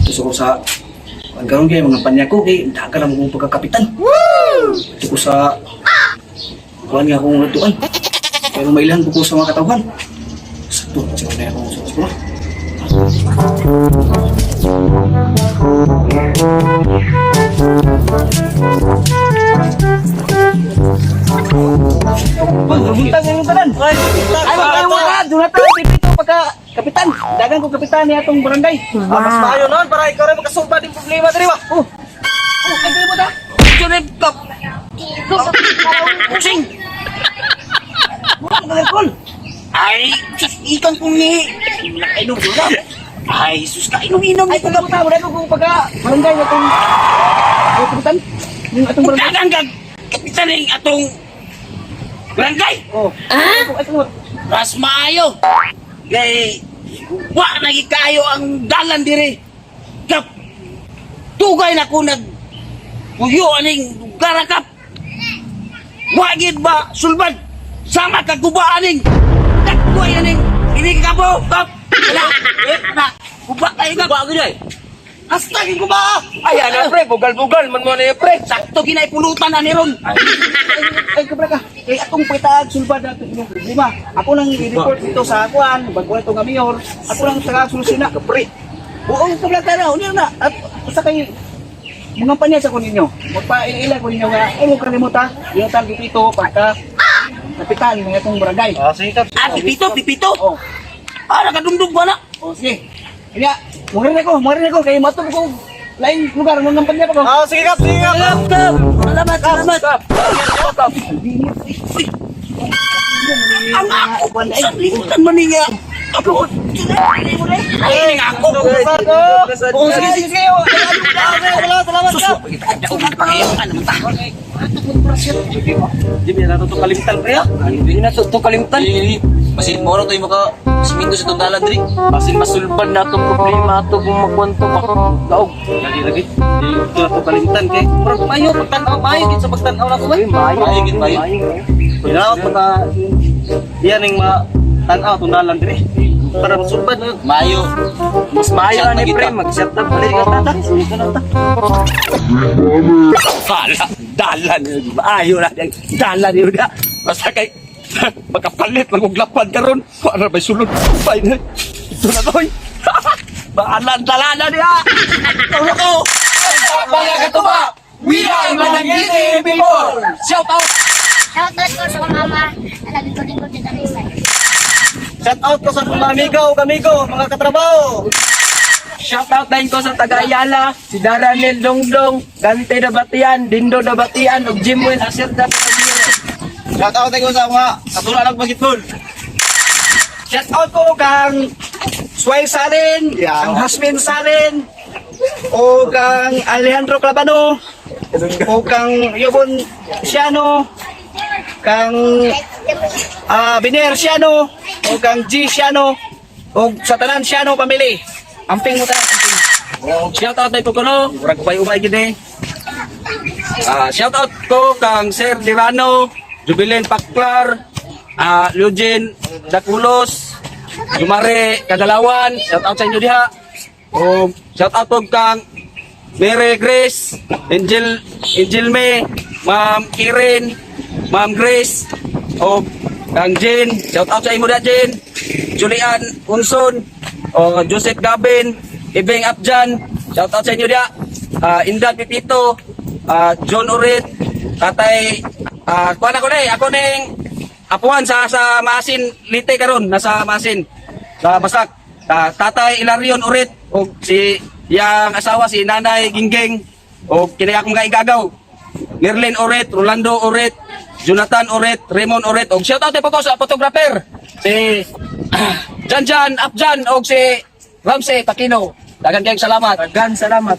Gusto ko sa karon kay mga panya ko kay dagan ang mga pagkakapitan. Gusto ko sa kuan nga akong lutuan. Pero mailan ko sa mga katawhan. Sakto, siguro na akong sa school. Buntag yung tanan. Ay, wala. Jonathan, dito pagka kapitan. Dagan ko kapitan niya itong barangay. Mas maayo noon para ikaw rin makasulba ng problema diri ba? Ay, kaya mo ta? Junib kap. Sing! Mga Ay, ikan kong ni. Nakainom ko na. Ay, sus ka inom-inom. Ay, pagka mo ta, wala ko kung pagka barangay na itong kapitan. Yung atong barangay. Kaganggag. Kapitan ng atong barangay. Oh. Ay, kumot. Mas maayo. Kay wa nagikayo ang dalan diri. Kap. Tugay na ko nag puyo aning lugar kap. Wa gid ba sulbad sama kag guba aning. Dagkoy aning ini ka po kap. Wala. Na. Guba kayo kap. Guba gid ay. Hasta gid guba. Ay ana pre, bugal-bugal man mo na pre. Sakto ginay pulutan ani ron. Ay, kabra ka. Kaya atong pitag sulbad na itong problema. Ako nang i-report dito sa akuan, bago ito nga mayor. Ako nang taga-solusyon na, kapre. Buong kabla ka na, unya na. At sa kayo, mga panya sa kuninyo. Magpa-ila ko ninyo nga, ay mo kalimuta. Yung tag dito, pagka kapitan ng itong barangay. Sige kap. Ah, pipito. Oh, Nakadumdum ba na? oh, sige. Kaya, murin ako. Kaya matulog ko. Lain lugar, mga panya pa ko. Sige kap. Salamat. Ang ako ba na isang limutan man niya? Ako, ay, ako. Oh, sige. Salamat ka. Hindi na ito kalimtan kaya? Hindi na ito kalimtan. Masin mo ito yung maka siminto sa itong dalan diri. Masin masulban na itong problema ito kung magkwanto makaog. Lagi. Hindi ito na ito kalimtan kay. Pero mayo, pagtanaw, mayo gid sa pagtanaw na ito ba? Mayo gid. Kailangan pa na yan yung tanaw itong dalan diri. Para masulban na yun. Mayo. Mas mayo na ni pre. Mag-set up balik ka tata. Sige na ta. Hala, dalan. Maayo na. Dalan yun na. Basta kay magkapalit, maguglapan ka ron. Para may sulod. Fine na. Ito na to'y. Baalan, dalanan niya. Tawag ko. Mga katuba. We are Manangiti people. Shout out. Shoutout ko sa mama. Alagin ko din ko dito na isa. Shout out ko sa mga amigo, mga katrabaho. Shoutout din ko sa taga-Ayala, si Daranel Dongdong, Gante Dabatian, Dindo Dabatian, ug Jimwin Asir Dabatian. Shout out ko sa mga katulad ng basketball. Shout out ko kang Sway Saren, ang Hasmin Saren, o kang Alejandro Clavano, o kang Yobon Siano, kang Biner Siano, o kang G Siano, o sa tanan Siano family. Amping mo tayo, amping. Shoutout din ko kuno, murag ubay gid. Shoutout ko kang Sir Dirano, Jubilen Paklar, Eugene Dakulos, Jumare Kadalawan, shoutout sa inyo diha. O shoutout ko kang Mary Grace, Angel May, Ma'am Kirin, Ma'am Grace, o kang Jen, shoutout sa imo diha Jen, Julian Unson, o Joseph Gabin, Ibeng Abjan, shoutout sa inyo diha. Indan Pipito, John Urit, Tatay, kuha na ko na ako ning apuan sa Masin Lite karon, nasa Masin, sa Basak. Tatay Ilarion Urit, o si yang asawa si Nanay Gingging, o kini akong kaigagaw, Merlin Urit, Rolando Urit, Jonathan Urit, Raymond Urit, o shoutout po ko sa photographer, si Janjan Apjan, o si Ramsey Takino. Dagan kayong salamat. Dagan salamat.